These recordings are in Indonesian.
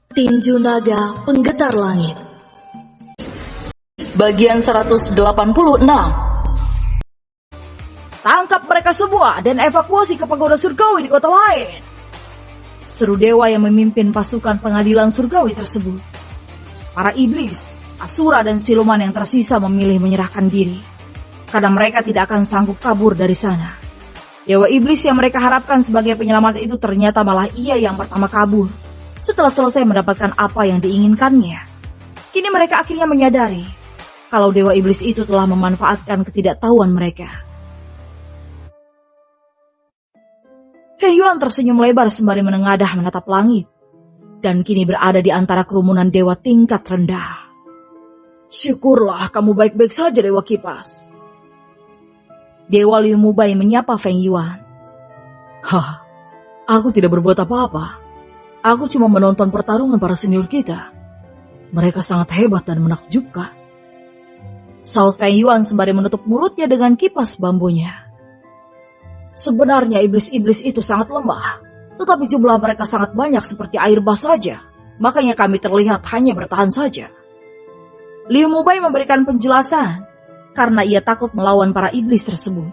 Tinju Naga Penggetar Langit. Bagian 186. Tangkap mereka semua dan evakuasi ke pagoda surgawi di kota lain. Seru dewa yang memimpin pasukan pengadilan surgawi tersebut. Para iblis, asura dan siluman yang tersisa memilih menyerahkan diri, karena mereka tidak akan sanggup kabur dari sana. Dewa iblis yang mereka harapkan sebagai penyelamat itu ternyata malah ia yang pertama kabur setelah selesai mendapatkan apa yang diinginkannya. Kini mereka akhirnya menyadari kalau dewa iblis itu telah memanfaatkan ketidaktahuan mereka. Feng Yuan tersenyum lebar sembari menengadah menatap langit, dan kini berada di antara kerumunan dewa tingkat rendah. Syukurlah kamu baik-baik saja, Dewa Kipas. Dewa Liu Mubai menyapa Feng Yuan. Hah, aku tidak berbuat apa-apa. Aku cuma menonton pertarungan para senior kita. Mereka sangat hebat dan menakjubkan. Saud Feng Yuan sembari menutup mulutnya dengan kipas bambunya. Sebenarnya iblis-iblis itu sangat lemah, tetapi jumlah mereka sangat banyak seperti air bah saja. Makanya kami terlihat hanya bertahan saja. Liu Mubai memberikan penjelasan karena ia takut melawan para iblis tersebut.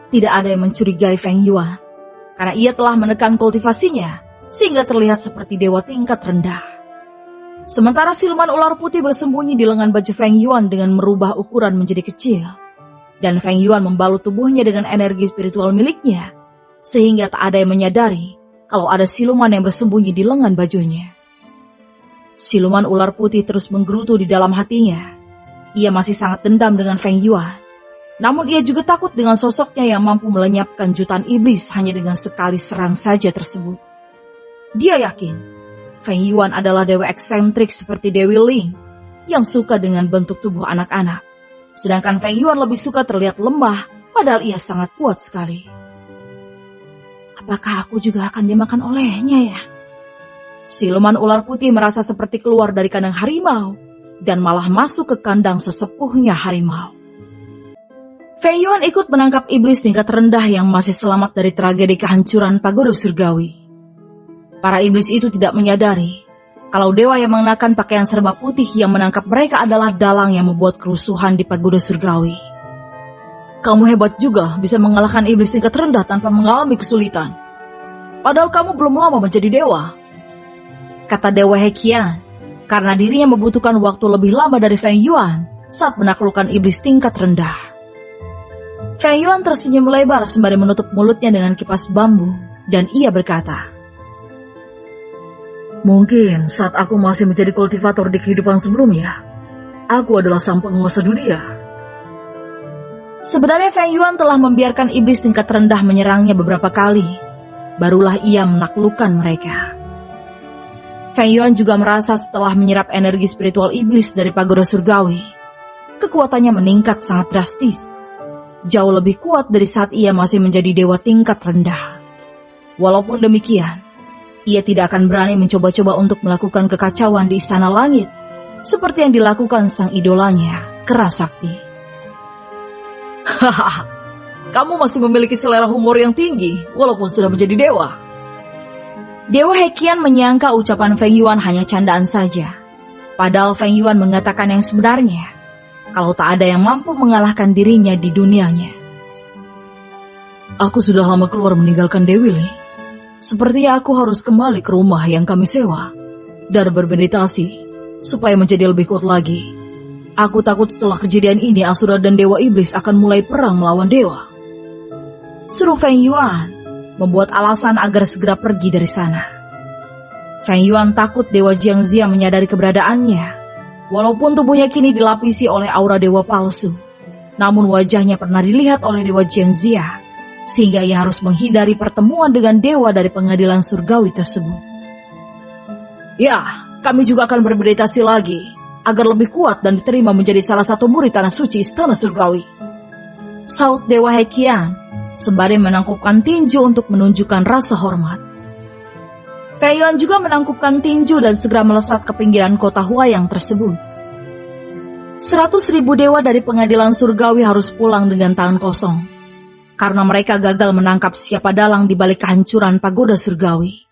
Tidak ada yang mencurigai Feng Yuan karena ia telah menekan kultivasinya sehingga terlihat seperti dewa tingkat rendah. Sementara siluman ular putih bersembunyi di lengan baju Feng Yuan dengan merubah ukuran menjadi kecil. Dan Feng Yuan membalut tubuhnya dengan energi spiritual miliknya, sehingga tak ada yang menyadari kalau ada siluman yang bersembunyi di lengan bajunya. Siluman ular putih terus menggerutu di dalam hatinya. Ia masih sangat dendam dengan Feng Yuan, namun ia juga takut dengan sosoknya yang mampu melenyapkan jutaan iblis hanya dengan sekali serang saja tersebut. Dia yakin Feng Yuan adalah dewa eksentrik seperti Dewi Ling yang suka dengan bentuk tubuh anak-anak. Sedangkan Feng Yuan lebih suka terlihat lemah, padahal ia sangat kuat sekali. Apakah aku juga akan dimakan olehnya ya? Siluman ular putih merasa seperti keluar dari kandang harimau, dan malah masuk ke kandang sesepuhnya harimau. Feng Yuan ikut menangkap iblis tingkat rendah yang masih selamat dari tragedi kehancuran pagoda surgawi. Para iblis itu tidak menyadari kalau dewa yang mengenakan pakaian serba putih yang menangkap mereka adalah dalang yang membuat kerusuhan di pagoda surgawi. Kamu hebat juga bisa mengalahkan iblis tingkat rendah tanpa mengalami kesulitan. Padahal kamu belum lama menjadi dewa, kata Dewa Heqian, karena dirinya membutuhkan waktu lebih lama dari Feng Yuan saat menaklukkan iblis tingkat rendah. Feng Yuan tersenyum lebar sembari menutup mulutnya dengan kipas bambu, dan ia berkata, mungkin saat aku masih menjadi kultivator di kehidupan sebelumnya, aku adalah sang penguasa dunia. Sebenarnya Feng Yuan telah membiarkan iblis tingkat rendah menyerangnya beberapa kali, barulah ia menaklukkan mereka. Feng Yuan juga merasa setelah menyerap energi spiritual iblis dari pagoda surgawi, kekuatannya meningkat sangat drastis, jauh lebih kuat dari saat ia masih menjadi dewa tingkat rendah. Walaupun demikian, ia tidak akan berani mencoba-coba untuk melakukan kekacauan di istana langit, seperti yang dilakukan sang idolanya, Kera Sakti. Hahaha, kamu masih memiliki selera humor yang tinggi, walaupun sudah menjadi dewa. Dewa Heqian menyangka ucapan Feng Yuan hanya candaan saja. Padahal Feng Yuan mengatakan yang sebenarnya, kalau tak ada yang mampu mengalahkan dirinya di dunianya. Aku sudah lama keluar meninggalkan Dewi Ling. Sepertinya aku harus kembali ke rumah yang kami sewa dan bermeditasi supaya menjadi lebih kuat lagi. Aku takut setelah kejadian ini Asura dan Dewa Iblis akan mulai perang melawan dewa. Seru Feng Yuan membuat alasan agar segera pergi dari sana. Feng Yuan takut Dewa Jiangxia menyadari keberadaannya, walaupun tubuhnya kini dilapisi oleh aura dewa palsu. Namun wajahnya pernah dilihat oleh Dewa Jiangxia, sehingga ia harus menghindari pertemuan dengan dewa dari pengadilan surgawi tersebut. Ya, kami juga akan bermeditasi lagi, agar lebih kuat dan diterima menjadi salah satu murid tanah suci istana surgawi, saud Dewa Heqian, sembari menangkupkan tinju untuk menunjukkan rasa hormat. Feng Yuan juga menangkupkan tinju dan segera melesat ke pinggiran kota Huayang tersebut. 100.000 dewa dari pengadilan surgawi harus pulang dengan tangan kosong, karena mereka gagal menangkap siapa dalang di balik kehancuran pagoda surgawi.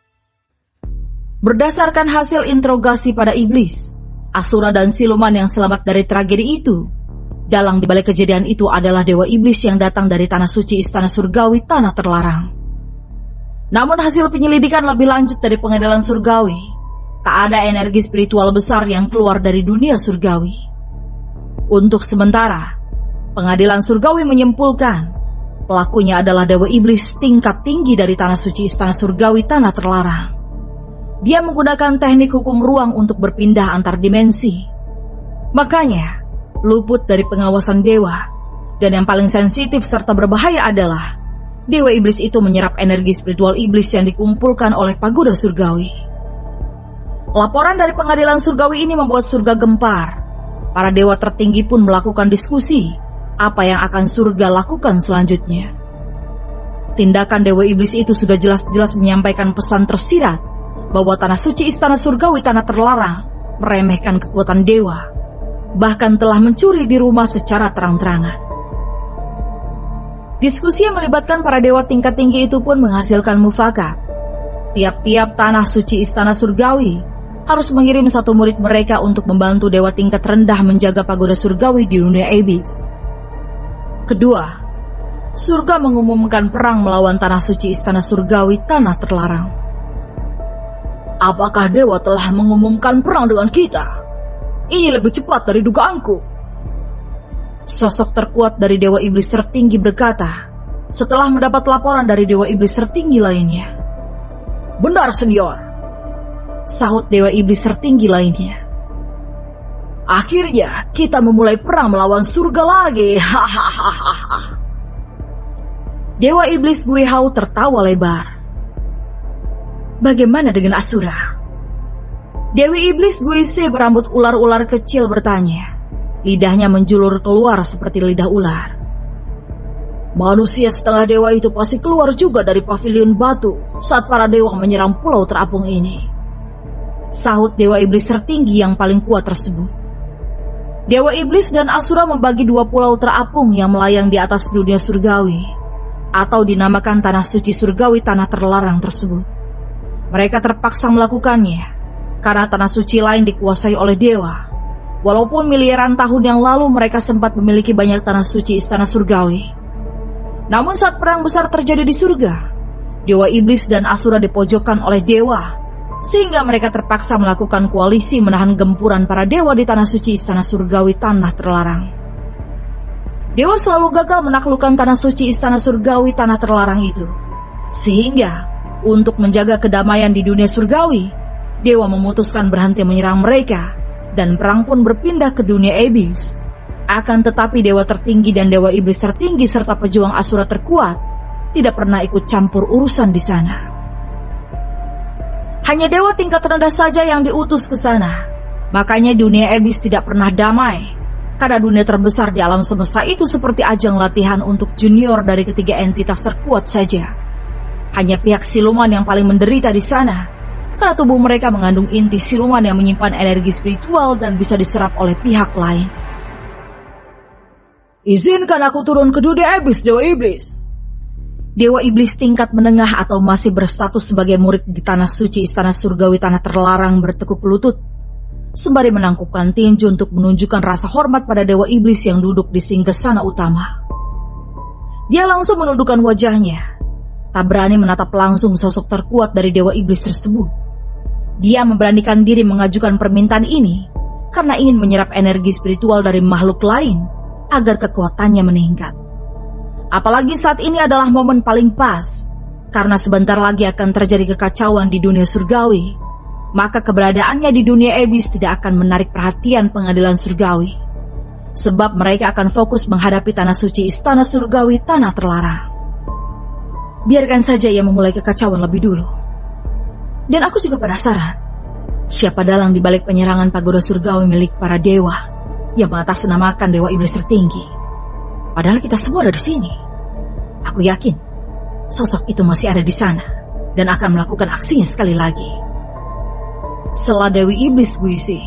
Berdasarkan hasil interogasi pada iblis, Asura dan siluman yang selamat dari tragedi itu, dalang dibalik kejadian itu adalah dewa iblis yang datang dari tanah suci istana surgawi tanah terlarang. Namun hasil penyelidikan lebih lanjut dari pengadilan surgawi, tak ada energi spiritual besar yang keluar dari dunia surgawi. Untuk sementara, pengadilan surgawi menyimpulkan pelakunya adalah dewa iblis tingkat tinggi dari tanah suci istana surgawi tanah terlarang. Dia menggunakan teknik hukum ruang untuk berpindah antar dimensi. Makanya, luput dari pengawasan dewa, dan yang paling sensitif serta berbahaya adalah dewa iblis itu menyerap energi spiritual iblis yang dikumpulkan oleh pagoda surgawi. Laporan dari pengadilan surgawi ini membuat surga gempar. Para dewa tertinggi pun melakukan diskusi apa yang akan surga lakukan selanjutnya. Tindakan dewa iblis itu sudah jelas-jelas menyampaikan pesan tersirat bahwa tanah suci istana surgawi tanah terlarang meremehkan kekuatan dewa, bahkan telah mencuri di rumah secara terang-terangan. Diskusi yang melibatkan para dewa tingkat tinggi itu pun menghasilkan mufakat. Tiap-tiap tanah suci istana surgawi harus mengirim satu murid mereka untuk membantu dewa tingkat rendah menjaga pagoda surgawi di dunia iblis. Kedua, surga mengumumkan perang melawan tanah suci istana surgawi tanah terlarang. Apakah dewa telah mengumumkan perang dengan kita? Ini lebih cepat dari dugaanku. Sosok terkuat dari dewa iblis tertinggi berkata, setelah mendapat laporan dari dewa iblis tertinggi lainnya. Benar, senior, sahut dewa iblis tertinggi lainnya. Akhirnya kita memulai perang melawan surga lagi. Dewa iblis Guihao tertawa lebar. Bagaimana dengan Asura? Dewi iblis Guise berambut ular-ular kecil bertanya. Lidahnya menjulur keluar seperti lidah ular. Manusia setengah dewa itu pasti keluar juga dari pavilion batu saat para dewa menyerang pulau terapung ini, sahut dewa iblis tertinggi yang paling kuat tersebut. Dewa iblis dan Asura membagi dua pulau terapung yang melayang di atas dunia surgawi, atau dinamakan tanah suci surgawi tanah terlarang tersebut. Mereka terpaksa melakukannya karena tanah suci lain dikuasai oleh dewa. Walaupun miliaran tahun yang lalu mereka sempat memiliki banyak tanah suci istana surgawi. Namun saat perang besar terjadi di surga, dewa iblis dan Asura dipojokkan oleh dewa, sehingga mereka terpaksa melakukan koalisi menahan gempuran para dewa di tanah suci istana surgawi tanah terlarang. Dewa selalu gagal menaklukkan tanah suci istana surgawi tanah terlarang itu, sehingga untuk menjaga kedamaian di dunia surgawi, dewa memutuskan berhenti menyerang mereka, dan perang pun berpindah ke dunia iblis. Akan tetapi dewa tertinggi dan dewa iblis tertinggi serta pejuang Asura terkuat tidak pernah ikut campur urusan di sana. Hanya dewa tingkat rendah saja yang diutus ke sana. Makanya dunia iblis tidak pernah damai, karena dunia terbesar di alam semesta itu seperti ajang latihan untuk junior dari ketiga entitas terkuat saja. Hanya pihak siluman yang paling menderita di sana, karena tubuh mereka mengandung inti siluman yang menyimpan energi spiritual dan bisa diserap oleh pihak lain. Izinkan aku turun ke dunia iblis, dewa iblis. Dewa iblis tingkat menengah atau masih berstatus sebagai murid di tanah suci istana surgawi tanah terlarang bertekuk lutut, sembari menangkupkan tinju untuk menunjukkan rasa hormat pada dewa iblis yang duduk di singgasana utama. Dia langsung menundukkan wajahnya, tak berani menatap langsung sosok terkuat dari dewa iblis tersebut. Dia memberanikan diri mengajukan permintaan ini karena ingin menyerap energi spiritual dari makhluk lain agar kekuatannya meningkat. Apalagi saat ini adalah momen paling pas, karena sebentar lagi akan terjadi kekacauan di dunia surgawi, maka keberadaannya di dunia iblis tidak akan menarik perhatian pengadilan surgawi, sebab mereka akan fokus menghadapi tanah suci istana surgawi tanah terlarang. Biarkan saja ia memulai kekacauan lebih dulu. Dan aku juga penasaran, siapa dalang di balik penyerangan pagoda surgawi milik para dewa yang mengatasnamakan dewa iblis tertinggi. Padahal kita semua ada di sini. Aku yakin sosok itu masih ada di sana dan akan melakukan aksinya sekali lagi. Setelah Dewi Iblis Guisi,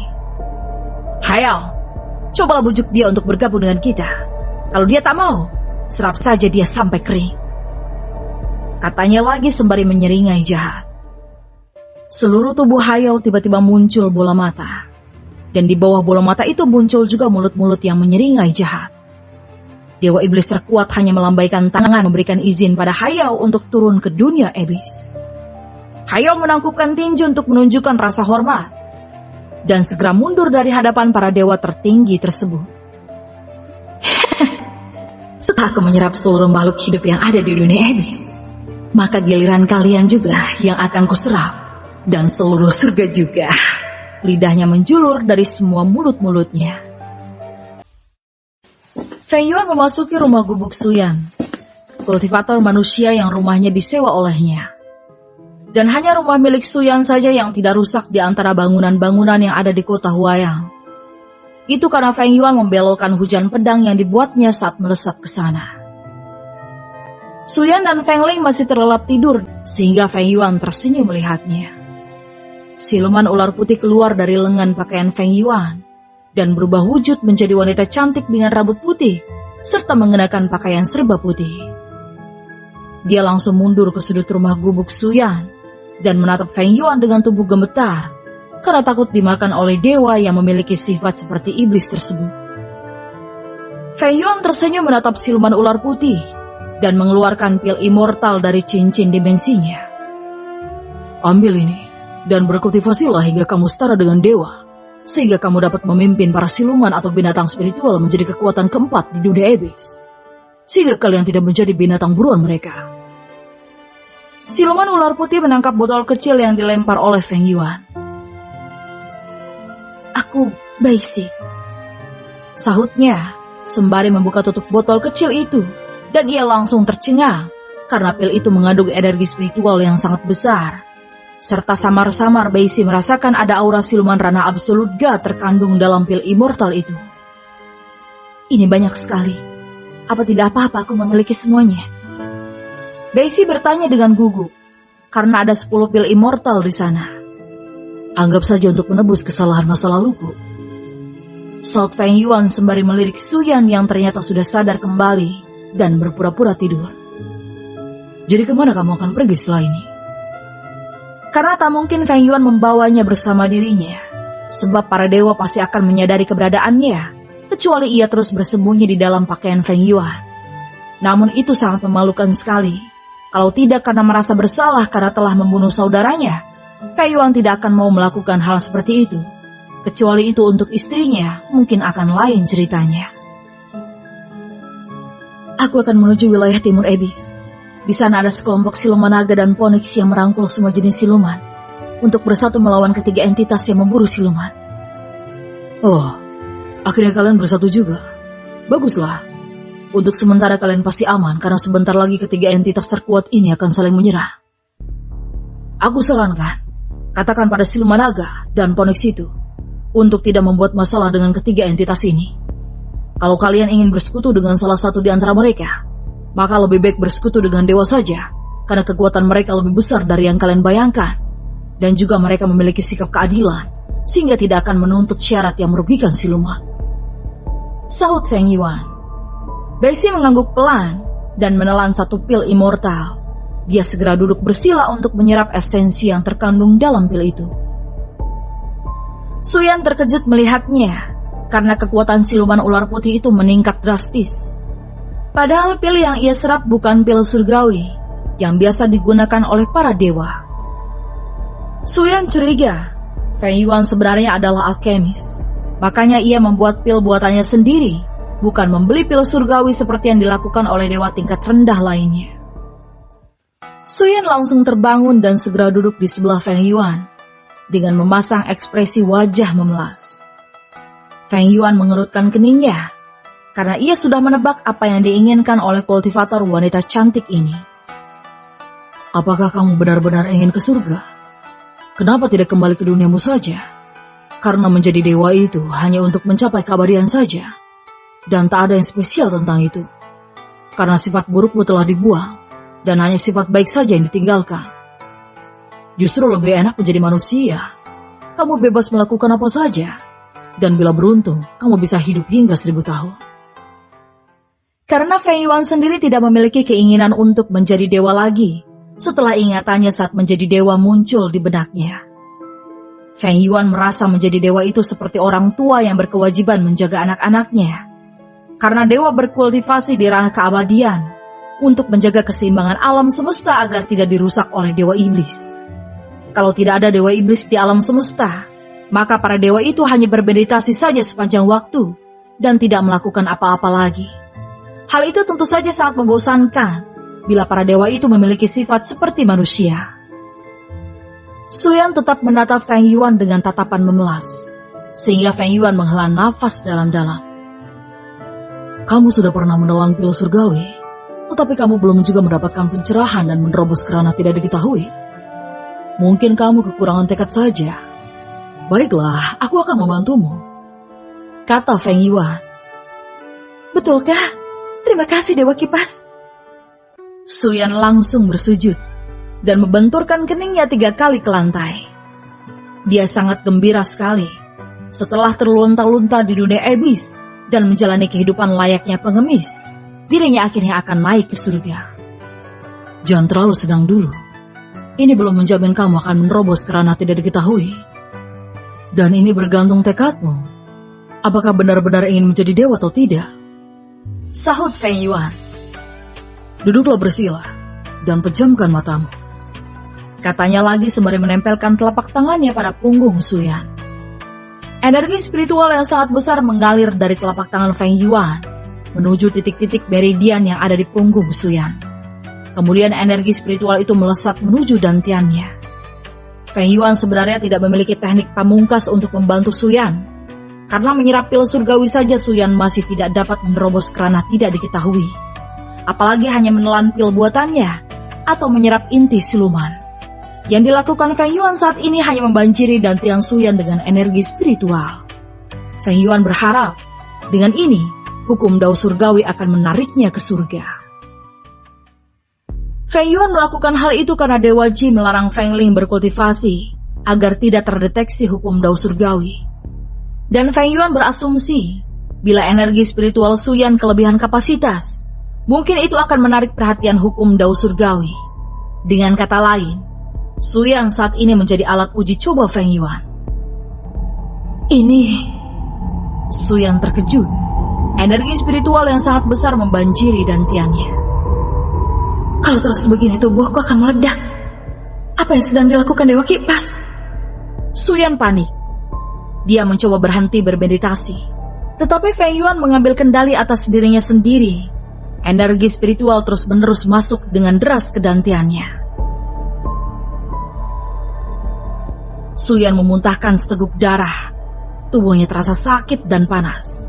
hayal, cobalah bujuk dia untuk bergabung dengan kita. Kalau dia tak mau, serap saja dia sampai kering, katanya lagi sembari menyeringai jahat. Seluruh tubuh Hayao tiba-tiba muncul bola mata. Dan di bawah bola mata itu muncul juga mulut-mulut yang menyeringai jahat. Dewa Iblis terkuat hanya melambaikan tangan memberikan izin pada Hayao untuk turun ke dunia iblis. Hayao menangkupkan tinju untuk menunjukkan rasa hormat. Dan segera mundur dari hadapan para dewa tertinggi tersebut. Setelah aku menyerap seluruh makhluk hidup yang ada di dunia iblis, maka giliran kalian juga yang akan kuserap. Dan seluruh surga juga. Lidahnya menjulur dari semua mulut-mulutnya. Feng Yuan memasuki rumah gubuk Suyan, kultivator manusia yang rumahnya disewa olehnya. Dan hanya rumah milik Suyan saja yang tidak rusak di antara bangunan-bangunan yang ada di kota Huayang. Itu karena Feng Yuan membelokkan hujan pedang yang dibuatnya saat melesat ke sana. Suyan dan Feng Ling masih terlelap tidur, sehingga Feng Yuan tersenyum melihatnya. Siluman ular putih keluar dari lengan pakaian Feng Yuan dan berubah wujud menjadi wanita cantik dengan rambut putih serta mengenakan pakaian serba putih. Dia langsung mundur ke sudut rumah gubuk Suyan dan menatap Feng Yuan dengan tubuh gemetar karena takut dimakan oleh dewa yang memiliki sifat seperti iblis tersebut. Feng Yuan tersenyum menatap siluman ular putih dan mengeluarkan pil immortal dari cincin dimensinya. Ambil ini. Dan berkultivasilah hingga kamu setara dengan dewa, sehingga kamu dapat memimpin para siluman atau binatang spiritual menjadi kekuatan keempat di dunia iblis, sehingga kalian tidak menjadi binatang buruan mereka. Siluman ular putih menangkap botol kecil yang dilempar oleh Feng Yuan. Aku baik sih, sahutnya sembari membuka tutup botol kecil itu, dan ia langsung tercengang karena pil itu mengandung energi spiritual yang sangat besar. Serta samar-samar Baisi merasakan ada aura siluman rana absolut God terkandung dalam pil immortal itu. Ini banyak sekali. Apa tidak apa-apa aku memiliki semuanya? Baisi bertanya dengan gugup, karena ada 10 pil immortal di sana. Anggap saja untuk menebus kesalahan masa laluku. Saut Feng Yuan sembari melirik Suyan yang ternyata sudah sadar kembali dan berpura-pura tidur. Jadi kemana kamu akan pergi setelah ini? Karena tak mungkin Feng Yuan membawanya bersama dirinya, sebab para dewa pasti akan menyadari keberadaannya, kecuali ia terus bersembunyi di dalam pakaian Feng Yuan. Namun itu sangat memalukan sekali. Kalau tidak karena merasa bersalah karena telah membunuh saudaranya, Feng Yuan tidak akan mau melakukan hal seperti itu. Kecuali itu untuk istrinya, mungkin akan lain ceritanya. Aku akan menuju wilayah timur Ebis. Di sana ada sekelompok siluman naga dan Phoenix yang merangkul semua jenis siluman untuk bersatu melawan ketiga entitas yang memburu siluman. Oh, akhirnya kalian bersatu juga. Baguslah. Untuk sementara kalian pasti aman karena sebentar lagi ketiga entitas terkuat ini akan saling menyerah. Aku sarankan, katakan pada siluman naga dan Phoenix itu untuk tidak membuat masalah dengan ketiga entitas ini. Kalau kalian ingin bersekutu dengan salah satu di antara mereka, maka lebih baik bersekutu dengan dewa saja, karena kekuatan mereka lebih besar dari yang kalian bayangkan. Dan juga mereka memiliki sikap keadilan, sehingga tidak akan menuntut syarat yang merugikan siluman. Sahut Feng Yuan. Baisi mengangguk pelan, dan menelan satu pil immortal. Dia segera duduk bersila untuk menyerap esensi yang terkandung dalam pil itu. Suyan terkejut melihatnya, karena kekuatan siluman ular putih itu meningkat drastis. Padahal pil yang ia serap bukan pil surgawi yang biasa digunakan oleh para dewa. Suyan curiga, Feng Yuan sebenarnya adalah alkemis. Makanya ia membuat pil buatannya sendiri, bukan membeli pil surgawi seperti yang dilakukan oleh dewa tingkat rendah lainnya. Suyan langsung terbangun dan segera duduk di sebelah Feng Yuan dengan memasang ekspresi wajah memelas. Feng Yuan mengerutkan keningnya, karena ia sudah menebak apa yang diinginkan oleh kultivator wanita cantik ini. Apakah kamu benar-benar ingin ke surga? Kenapa tidak kembali ke duniamu saja? Karena menjadi dewa itu hanya untuk mencapai keabadian saja. Dan tak ada yang spesial tentang itu. Karena sifat burukmu telah dibuang, dan hanya sifat baik saja yang ditinggalkan. Justru lebih enak menjadi manusia. Kamu bebas melakukan apa saja. Dan bila beruntung, kamu bisa hidup hingga 1000 tahun. Karena Feng Yuan sendiri tidak memiliki keinginan untuk menjadi dewa lagi, setelah ingatannya saat menjadi dewa muncul di benaknya. Feng Yuan merasa menjadi dewa itu seperti orang tua yang berkewajiban menjaga anak-anaknya. Karena dewa berkultivasi di ranah keabadian untuk menjaga keseimbangan alam semesta agar tidak dirusak oleh dewa iblis. Kalau tidak ada dewa iblis di alam semesta, maka para dewa itu hanya bermeditasi saja sepanjang waktu dan tidak melakukan apa-apa lagi. Hal itu tentu saja sangat membosankan bila para dewa itu memiliki sifat seperti manusia. Suyan tetap menatap Feng Yuan dengan tatapan memelas, sehingga Feng Yuan menghela nafas dalam-dalam. Kamu sudah pernah menelan pil surgawi, tetapi kamu belum juga mendapatkan pencerahan dan menerobos kerana tidak diketahui. Mungkin kamu kekurangan tekad saja. Baiklah, aku akan membantumu, kata Feng Yuan. Betulkah? Terima kasih Dewa Kipas. Suyan langsung bersujud dan membenturkan keningnya 3 kali ke lantai. Dia sangat gembira sekali setelah terlunta-lunta di dunia iblis dan menjalani kehidupan layaknya pengemis. Dirinya akhirnya akan naik ke surga. Jangan terlalu sedang dulu. Ini belum menjamin kamu akan menerobos kerana tidak diketahui. Dan ini bergantung tekadmu. Apakah benar-benar ingin menjadi dewa atau tidak? Sahut Feng Yuan. Duduklah bersila dan pejamkan matamu, katanya lagi sembari menempelkan telapak tangannya pada punggung Suyan. Energi spiritual yang sangat besar mengalir dari telapak tangan Feng Yuan menuju titik-titik meridian yang ada di punggung Suyan. Kemudian energi spiritual itu melesat menuju dantiannya. Feng Yuan sebenarnya tidak memiliki teknik pamungkas untuk membantu Suyan. Karena menyerap pil surgawi saja Suyan masih tidak dapat menerobos kerana tidak diketahui. Apalagi hanya menelan pil buatannya atau menyerap inti siluman. Yang dilakukan Feng Yuan saat ini hanya membanjiri dantian Suyan dengan energi spiritual. Feng Yuan berharap dengan ini hukum Dao surgawi akan menariknya ke surga. Feng Yuan melakukan hal itu karena Dewa Ji melarang Feng Ling berkultivasi agar tidak terdeteksi hukum Dao surgawi. Dan Feng Yuan berasumsi bila energi spiritual Suyan kelebihan kapasitas, mungkin itu akan menarik perhatian hukum Dao surgawi. Dengan kata lain, Suyan saat ini menjadi alat uji coba Feng Yuan. Ini, Suyan terkejut. Energi spiritual yang sangat besar membanjiri dantiannya. Kalau terus begini tubuhku akan meledak. Apa yang sedang dilakukan Dewa Kipas? Suyan panik. Dia mencoba berhenti bermeditasi, tetapi Feng Yuan mengambil kendali atas dirinya sendiri. Energi spiritual terus-menerus masuk dengan deras ke dantiannya. Suyan memuntahkan seteguk darah. Tubuhnya terasa sakit dan panas.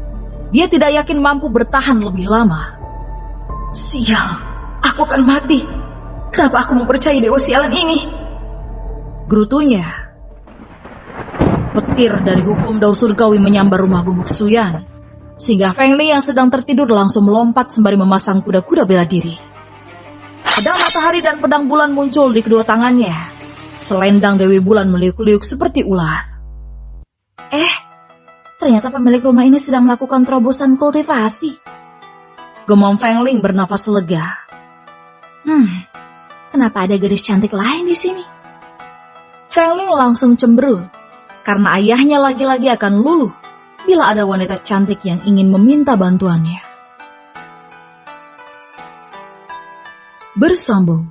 Dia tidak yakin mampu bertahan lebih lama. Sial, aku akan mati. Kenapa aku mempercayai dewa sialan ini? Gerutunya. Petir dari hukum Dao surgawi menyambar rumah gubuk Suyan, sehingga Feng Li yang sedang tertidur langsung melompat sembari memasang kuda-kuda bela diri. Pedang matahari dan pedang bulan muncul di kedua tangannya. Selendang Dewi Bulan meliuk-liuk seperti ular. Ternyata pemilik rumah ini sedang melakukan terobosan kultivasi. Gemam Feng Ling bernafas lega. Kenapa ada gadis cantik lain di sini? Feng Ling langsung cemberut. Karena ayahnya lagi-lagi akan luluh bila ada wanita cantik yang ingin meminta bantuannya. Bersambung.